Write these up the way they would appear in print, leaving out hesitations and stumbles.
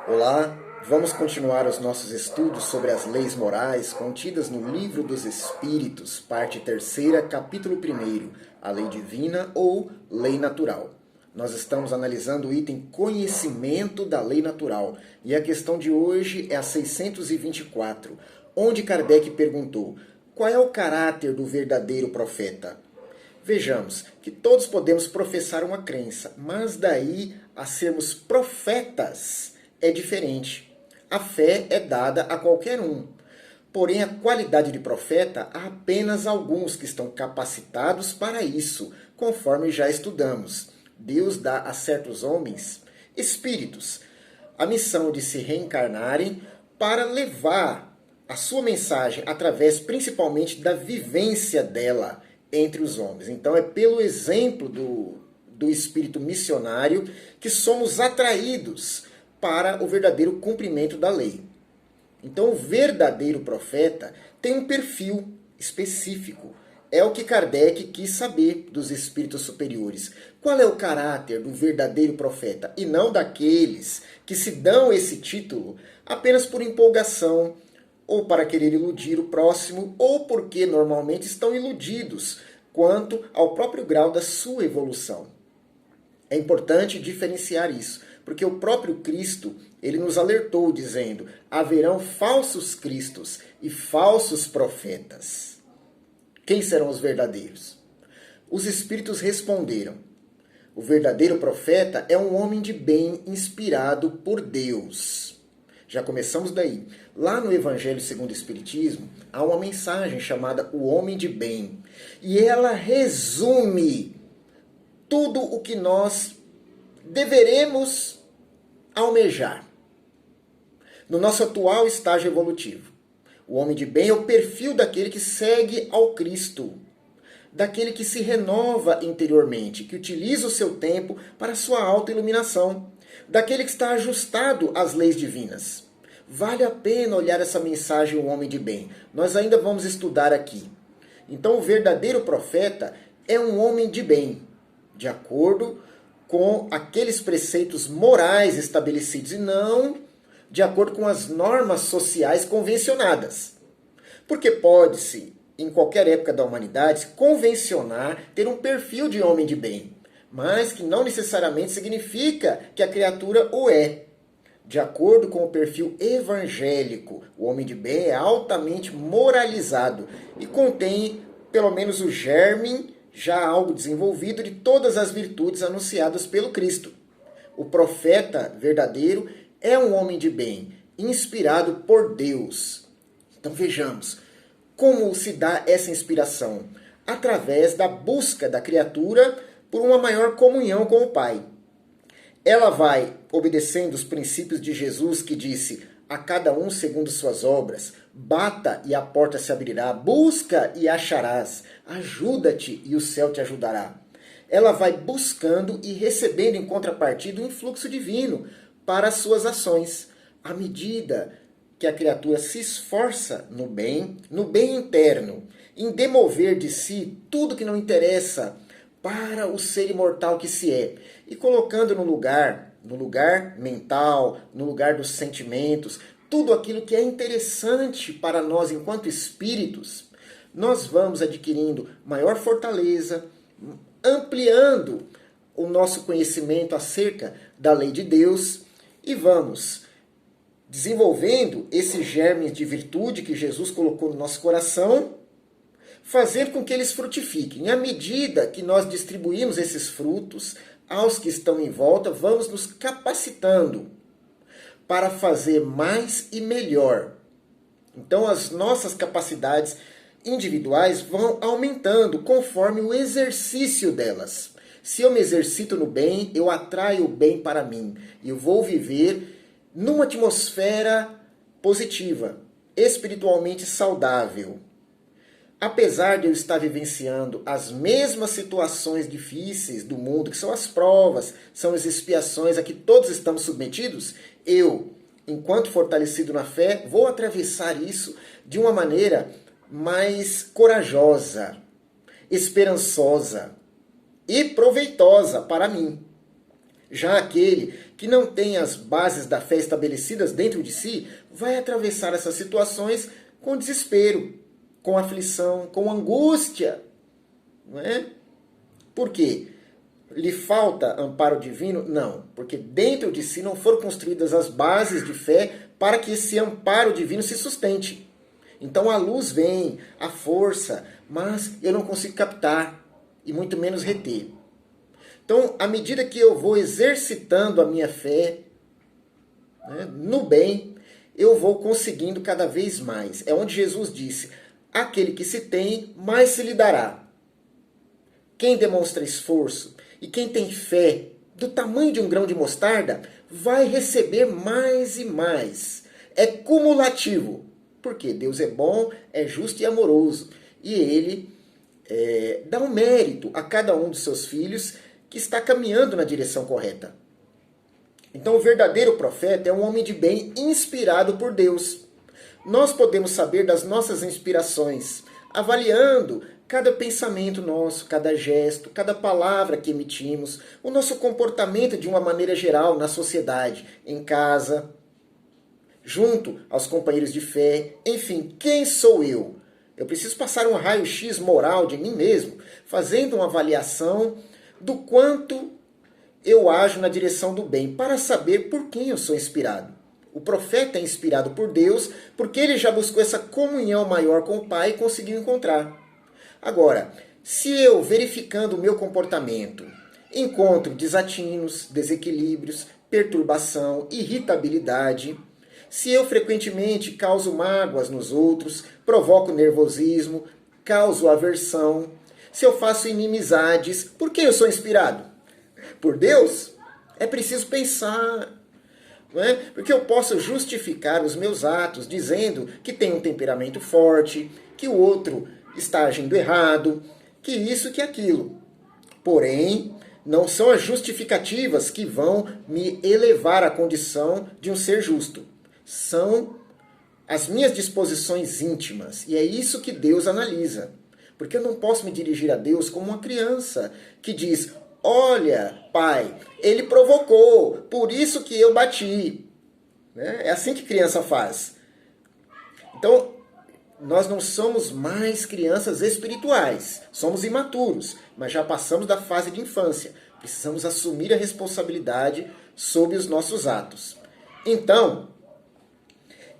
Olá, vamos continuar os nossos estudos sobre as leis morais contidas no Livro dos Espíritos, parte 3ª, capítulo 1º, a lei divina ou lei natural. Nós estamos analisando o item conhecimento da lei natural e a questão de hoje é a 624, onde Kardec perguntou: qual é o caráter do verdadeiro profeta? Vejamos que todos podemos professar uma crença, mas daí a sermos profetas é diferente. A fé é dada a qualquer um. Porém, a qualidade de profeta, há apenas alguns que estão capacitados para isso, conforme já estudamos. Deus dá a certos homens, espíritos, a missão de se reencarnarem para levar a sua mensagem através principalmente da vivência dela entre os homens. Então é pelo exemplo do espírito missionário que somos atraídos para o verdadeiro cumprimento da lei. Então o verdadeiro profeta tem um perfil específico. É o que Kardec quis saber dos espíritos superiores. Qual é o caráter do verdadeiro profeta? E não daqueles que se dão esse título apenas por empolgação, ou para querer iludir o próximo, ou porque normalmente estão iludidos quanto ao próprio grau da sua evolução. É importante diferenciar isso, porque o próprio Cristo, ele nos alertou dizendo: haverão falsos cristos e falsos profetas. Quem serão os verdadeiros? Os espíritos responderam: o verdadeiro profeta é um homem de bem inspirado por Deus. Já começamos daí. Lá no Evangelho segundo o Espiritismo, há uma mensagem chamada O Homem de Bem. E ela resume tudo o que nós deveremos almejar no nosso atual estágio evolutivo. O homem de bem é o perfil daquele que segue ao Cristo, daquele que se renova interiormente, que utiliza o seu tempo para a sua autoiluminação, daquele que está ajustado às leis divinas. Vale a pena olhar essa mensagem, o homem de bem. Nós ainda vamos estudar aqui. Então, o verdadeiro profeta é um homem de bem, de acordo com aqueles preceitos morais estabelecidos e não de acordo com as normas sociais convencionadas. Porque pode-se, em qualquer época da humanidade, convencionar ter um perfil de homem de bem, mas que não necessariamente significa que a criatura o é. De acordo com o perfil evangélico, o homem de bem é altamente moralizado e contém pelo menos o germe, já algo desenvolvido, de todas as virtudes anunciadas pelo Cristo. O profeta verdadeiro é um homem de bem, inspirado por Deus. Então vejamos, como se dá essa inspiração? Através da busca da criatura por uma maior comunhão com o Pai. Ela vai obedecendo os princípios de Jesus, que disse: a cada um segundo suas obras, bata e a porta se abrirá, busca e acharás, ajuda-te e o céu te ajudará. Ela vai buscando e recebendo em contrapartida um influxo divino para as suas ações, à medida que a criatura se esforça no bem interno, em demover de si tudo que não interessa para o ser imortal que se é, e colocando no lugar mental, no lugar dos sentimentos, tudo aquilo que é interessante para nós enquanto espíritos, nós vamos adquirindo maior fortaleza, ampliando o nosso conhecimento acerca da lei de Deus e vamos desenvolvendo esses germes de virtude que Jesus colocou no nosso coração, fazer com que eles frutifiquem. E à medida que nós distribuímos esses frutos aos que estão em volta, vamos nos capacitando para fazer mais e melhor. Então as nossas capacidades individuais vão aumentando conforme o exercício delas. Se eu me exercito no bem, eu atraio o bem para mim. E eu vou viver numa atmosfera positiva, espiritualmente saudável. Apesar de eu estar vivenciando as mesmas situações difíceis do mundo, que são as provas, são as expiações a que todos estamos submetidos, eu, enquanto fortalecido na fé, vou atravessar isso de uma maneira mais corajosa, esperançosa e proveitosa para mim. Já aquele que não tem as bases da fé estabelecidas dentro de si, vai atravessar essas situações com desespero, com aflição, com angústia. Não é? Por quê? Lhe falta amparo divino? Não, porque dentro de si não foram construídas as bases de fé para que esse amparo divino se sustente. Então a luz vem, a força, mas eu não consigo captar e muito menos reter. Então, à medida que eu vou exercitando a minha fé, né, no bem, eu vou conseguindo cada vez mais. É onde Jesus disse, aquele que se tem, mais se lhe dará. Quem demonstra esforço e quem tem fé do tamanho de um grão de mostarda, vai receber mais e mais. É cumulativo. Porque Deus é bom, é justo e amoroso. E Ele dá um mérito a cada um dos seus filhos que está caminhando na direção correta. Então o verdadeiro profeta é um homem de bem inspirado por Deus. Nós podemos saber das nossas inspirações, avaliando cada pensamento nosso, cada gesto, cada palavra que emitimos, o nosso comportamento de uma maneira geral na sociedade, em casa, junto aos companheiros de fé, enfim, quem sou eu? Eu preciso passar um raio-x moral de mim mesmo, fazendo uma avaliação do quanto eu ajo na direção do bem, para saber por quem eu sou inspirado. O profeta é inspirado por Deus, porque ele já buscou essa comunhão maior com o Pai e conseguiu encontrar. Agora, se eu, verificando o meu comportamento, encontro desatinos, desequilíbrios, perturbação, irritabilidade, se eu frequentemente causo mágoas nos outros, provoco nervosismo, causo aversão, se eu faço inimizades, por quem eu sou inspirado? Por Deus? É preciso pensar, não é? Porque eu posso justificar os meus atos dizendo que tem um temperamento forte, que o outro está agindo errado, que isso, que aquilo. Porém, não são as justificativas que vão me elevar à condição de um ser justo. São as minhas disposições íntimas. E é isso que Deus analisa. Porque eu não posso me dirigir a Deus como uma criança que diz, olha, pai, ele provocou, por isso que eu bati. É assim que criança faz. Então, nós não somos mais crianças espirituais, somos imaturos, mas já passamos da fase de infância. Precisamos assumir a responsabilidade sobre os nossos atos. Então,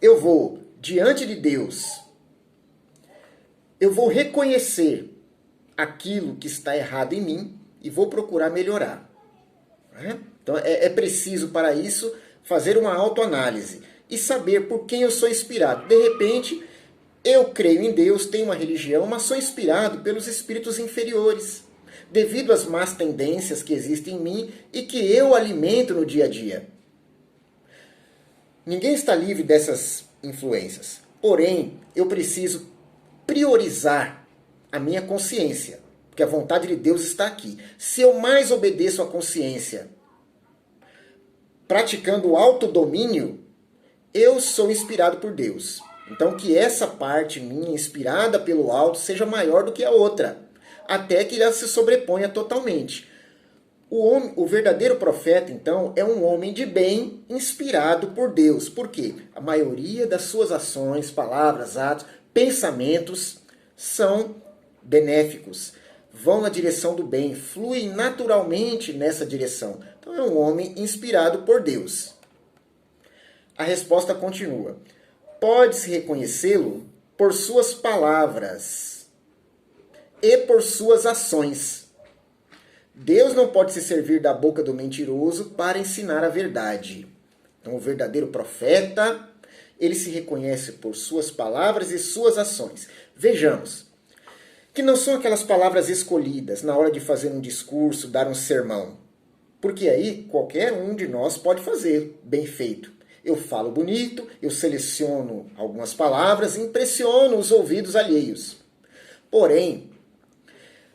eu vou, diante de Deus, eu vou reconhecer aquilo que está errado em mim e vou procurar melhorar. Então é preciso para isso fazer uma autoanálise e saber por quem eu sou inspirado. De repente, eu creio em Deus, tenho uma religião, mas sou inspirado pelos espíritos inferiores, devido às más tendências que existem em mim e que eu alimento no dia a dia. Ninguém está livre dessas influências. Porém, eu preciso priorizar a minha consciência, porque a vontade de Deus está aqui. Se eu mais obedeço à consciência, praticando o autodomínio, eu sou inspirado por Deus. Então que essa parte minha, inspirada pelo alto, seja maior do que a outra, até que ela se sobreponha totalmente. O verdadeiro profeta, então, é um homem de bem inspirado por Deus. Por quê? A maioria das suas ações, palavras, atos, pensamentos são benéficos, vão na direção do bem, fluem naturalmente nessa direção. Então é um homem inspirado por Deus. A resposta continua. Pode-se reconhecê-lo por suas palavras e por suas ações. Deus não pode se servir da boca do mentiroso para ensinar a verdade. Então o verdadeiro profeta, ele se reconhece por suas palavras e suas ações. Vejamos, que não são aquelas palavras escolhidas na hora de fazer um discurso, dar um sermão. Porque aí qualquer um de nós pode fazer bem feito. Eu falo bonito, eu seleciono algumas palavras e impressiono os ouvidos alheios. Porém,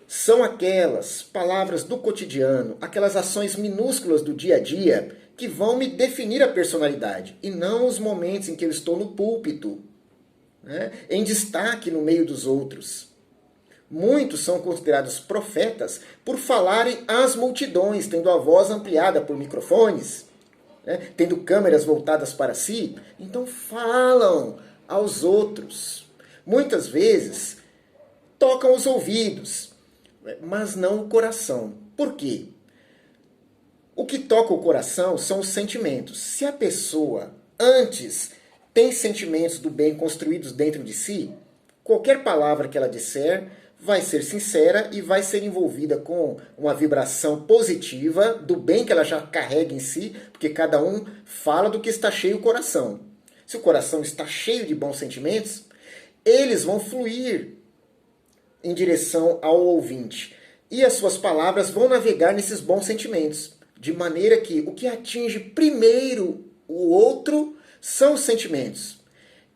são aquelas palavras do cotidiano, aquelas ações minúsculas do dia a dia que vão me definir a personalidade e não os momentos em que eu estou no púlpito, né, em destaque no meio dos outros. Muitos são considerados profetas por falarem às multidões, tendo a voz ampliada por microfones. né, tendo câmeras voltadas para si, então falam aos outros. Muitas vezes tocam os ouvidos, mas não o coração. Por quê? O que toca o coração são os sentimentos. Se a pessoa antes tem sentimentos do bem construídos dentro de si, qualquer palavra que ela disser vai ser sincera e vai ser envolvida com uma vibração positiva do bem que ela já carrega em si, porque cada um fala do que está cheio o coração. Se o coração está cheio de bons sentimentos, eles vão fluir em direção ao ouvinte. E as suas palavras vão navegar nesses bons sentimentos. De maneira que o que atinge primeiro o outro são os sentimentos.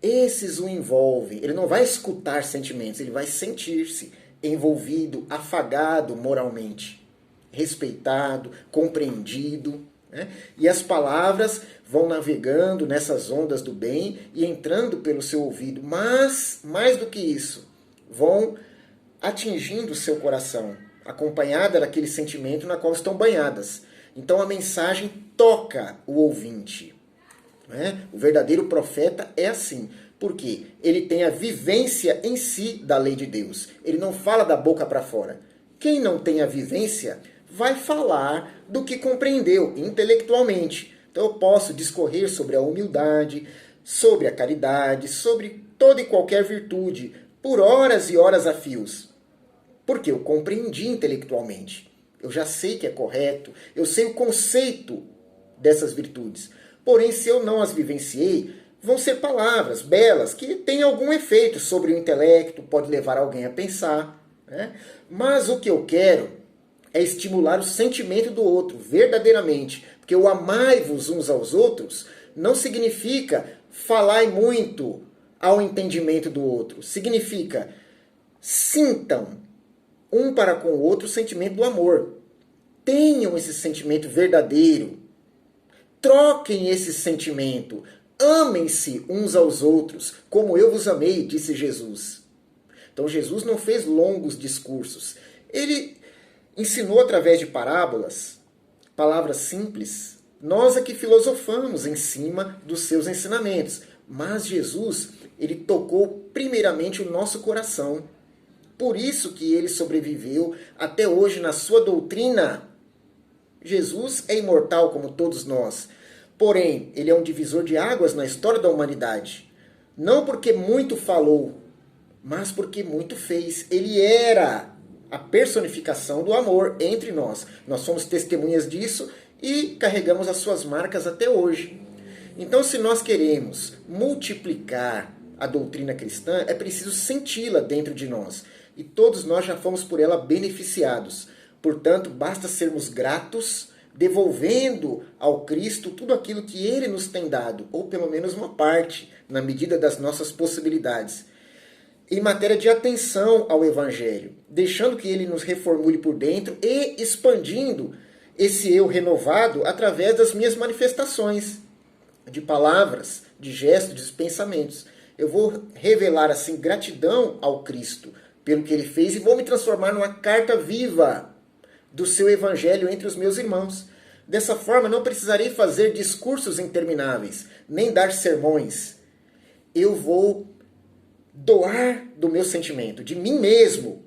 Esses o envolvem. Ele não vai escutar sentimentos, ele vai sentir-se envolvido, afagado moralmente, respeitado, compreendido, né? E as palavras vão navegando nessas ondas do bem e entrando pelo seu ouvido. Mas, mais do que isso, vão atingindo o seu coração, acompanhada daquele sentimento na qual estão banhadas. Então a mensagem toca o ouvinte. Né? O verdadeiro profeta é assim. Porque ele tem a vivência em si da lei de Deus. Ele não fala da boca para fora. Quem não tem a vivência vai falar do que compreendeu intelectualmente. Então eu posso discorrer sobre a humildade, sobre a caridade, sobre toda e qualquer virtude, por horas e horas a fios. Porque eu compreendi intelectualmente. Eu já sei que é correto, eu sei o conceito dessas virtudes. Porém, se eu não as vivenciei, vão ser palavras belas que têm algum efeito sobre o intelecto, pode levar alguém a pensar. Né? Mas o que eu quero é estimular o sentimento do outro, verdadeiramente. Porque o amai-vos uns aos outros não significa falar muito ao entendimento do outro. Significa sintam um para com o outro o sentimento do amor. Tenham esse sentimento verdadeiro. Troquem esse sentimento. Amem-se uns aos outros, como eu vos amei, disse Jesus. Então Jesus não fez longos discursos. Ele ensinou através de parábolas, palavras simples. Nós é que filosofamos em cima dos seus ensinamentos. Mas Jesus, ele tocou primeiramente o nosso coração. Por isso que ele sobreviveu até hoje na sua doutrina. Jesus é imortal como todos nós. Porém, ele é um divisor de águas na história da humanidade. Não porque muito falou, mas porque muito fez. Ele era a personificação do amor entre nós. Nós somos testemunhas disso e carregamos as suas marcas até hoje. Então, se nós queremos multiplicar a doutrina cristã, é preciso senti-la dentro de nós. E todos nós já fomos por ela beneficiados. Portanto, basta sermos gratos, devolvendo ao Cristo tudo aquilo que Ele nos tem dado, ou pelo menos uma parte, na medida das nossas possibilidades. Em matéria de atenção ao Evangelho, deixando que Ele nos reformule por dentro e expandindo esse eu renovado através das minhas manifestações, de palavras, de gestos, de pensamentos. Eu vou revelar assim gratidão ao Cristo pelo que Ele fez e vou me transformar numa carta viva do seu evangelho entre os meus irmãos. Dessa forma, não precisarei fazer discursos intermináveis, nem dar sermões. Eu vou doar do meu sentimento, de mim mesmo,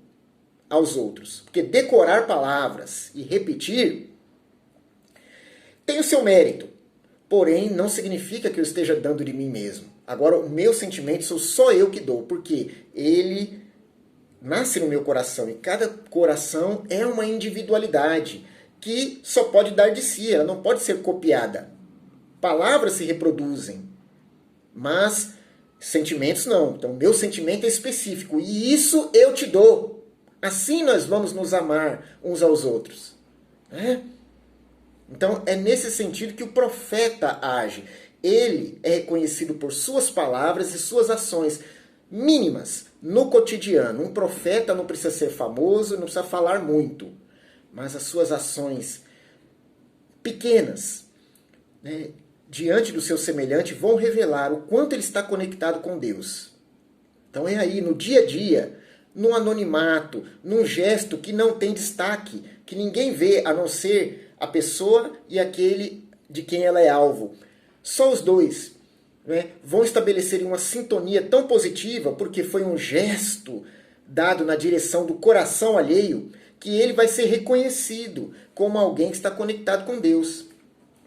aos outros. Porque decorar palavras e repetir tem o seu mérito. Porém, não significa que eu esteja dando de mim mesmo. Agora, o meu sentimento sou só eu que dou, porque ele nasce no meu coração, e cada coração é uma individualidade que só pode dar de si, ela não pode ser copiada. Palavras se reproduzem, mas sentimentos não. Então, meu sentimento é específico, e isso eu te dou. Assim nós vamos nos amar uns aos outros. Né? Então, é nesse sentido que o profeta age. Ele é reconhecido por suas palavras e suas ações mínimas no cotidiano. Um profeta não precisa ser famoso, não precisa falar muito, mas as suas ações pequenas, né, diante do seu semelhante, vão revelar o quanto ele está conectado com Deus. Então é aí, no dia a dia, num anonimato, num gesto que não tem destaque, que ninguém vê a não ser a pessoa e aquele de quem ela é alvo. Só os dois, né, vão estabelecer uma sintonia tão positiva, porque foi um gesto dado na direção do coração alheio, que ele vai ser reconhecido como alguém que está conectado com Deus.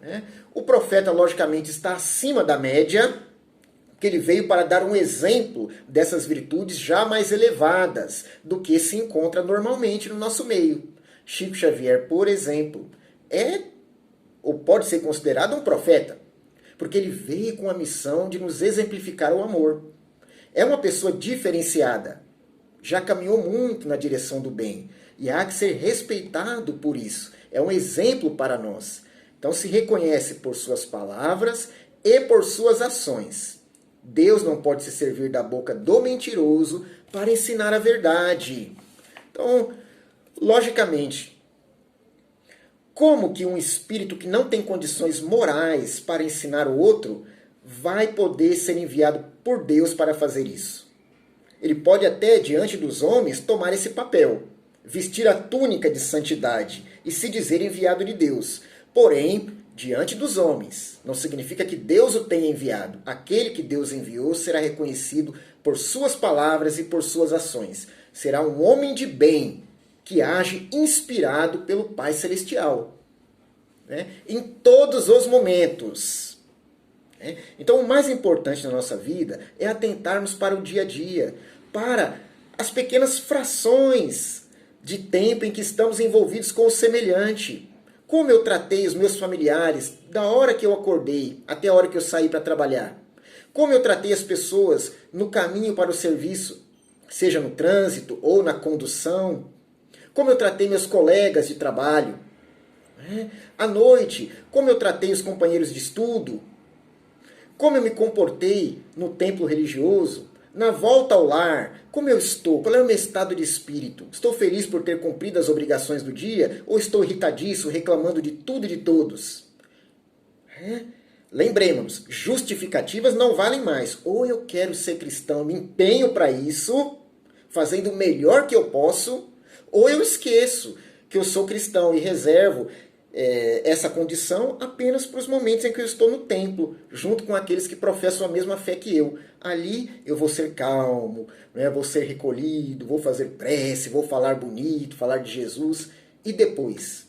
Né? O profeta, logicamente, está acima da média, que ele veio para dar um exemplo dessas virtudes já mais elevadas do que se encontra normalmente no nosso meio. Chico Xavier, por exemplo, é ou pode ser considerado um profeta, porque ele veio com a missão de nos exemplificar o amor. É uma pessoa diferenciada, já caminhou muito na direção do bem, e há que ser respeitado por isso. É um exemplo para nós. Então se reconhece por suas palavras e por suas ações. Deus não pode se servir da boca do mentiroso para ensinar a verdade. Então, logicamente, como que um espírito que não tem condições morais para ensinar o outro vai poder ser enviado por Deus para fazer isso? Ele pode até, diante dos homens, tomar esse papel, vestir a túnica de santidade e se dizer enviado de Deus. Porém, diante dos homens, não significa que Deus o tenha enviado. Aquele que Deus enviou será reconhecido por suas palavras e por suas ações. Será um homem de bem, que age inspirado pelo Pai Celestial. Né? Em todos os momentos. Né? Então, o mais importante na nossa vida é atentarmos para o dia a dia, para as pequenas frações de tempo em que estamos envolvidos com o semelhante. Como eu tratei os meus familiares da hora que eu acordei até a hora que eu saí para trabalhar. Como eu tratei as pessoas no caminho para o serviço, seja no trânsito ou na condução. Como eu tratei meus colegas de trabalho. À noite, como eu tratei os companheiros de estudo. Como eu me comportei no templo religioso. Na volta ao lar, como eu estou? Qual é o meu estado de espírito? Estou feliz por ter cumprido as obrigações do dia? Ou estou irritadiço, reclamando de tudo e de todos? Lembremos-nos, justificativas não valem mais. Ou eu quero ser cristão, me empenho para isso, fazendo o melhor que eu posso, ou eu esqueço que eu sou cristão e reservo essa condição apenas para os momentos em que eu estou no templo, junto com aqueles que professam a mesma fé que eu. Ali eu vou ser calmo, né? Vou ser recolhido, vou fazer prece, vou falar bonito, falar de Jesus. E depois?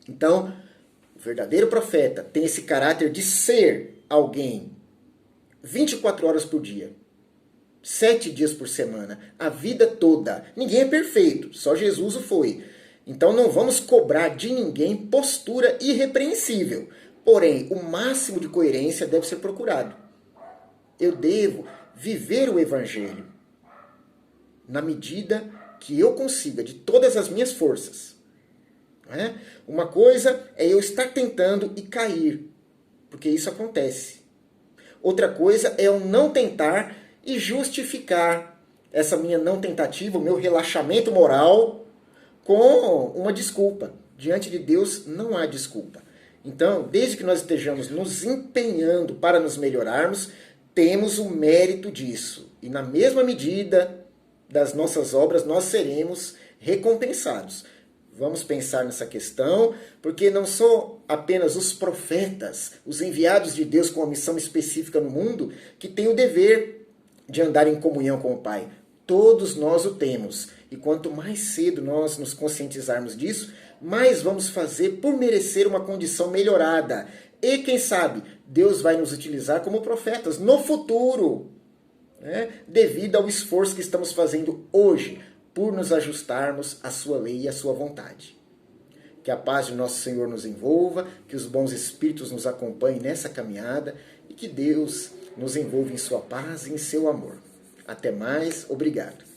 Então, o verdadeiro profeta tem esse caráter de ser alguém 24 horas por dia, 7 dias por semana, a vida toda. Ninguém é perfeito, só Jesus o foi. Então não vamos cobrar de ninguém postura irrepreensível. Porém, o máximo de coerência deve ser procurado. Eu devo viver o Evangelho na medida que eu consiga, de todas as minhas forças. Uma coisa é eu estar tentando e cair, porque isso acontece. Outra coisa é eu não tentar e justificar essa minha não tentativa, o meu relaxamento moral, com uma desculpa. Diante de Deus não há desculpa. Então, desde que nós estejamos nos empenhando para nos melhorarmos, temos o mérito disso. E na mesma medida das nossas obras, nós seremos recompensados. Vamos pensar nessa questão, porque não são apenas os profetas, os enviados de Deus com uma missão específica no mundo, que têm o dever de andar em comunhão com o Pai. Todos nós o temos. E quanto mais cedo nós nos conscientizarmos disso, mais vamos fazer por merecer uma condição melhorada. E quem sabe, Deus vai nos utilizar como profetas no futuro, devido ao esforço que estamos fazendo hoje por nos ajustarmos à sua lei e à sua vontade. Que a paz de nosso Senhor nos envolva, que os bons espíritos nos acompanhem nessa caminhada e que Deus nos envolva em sua paz e em seu amor. Até mais, obrigado.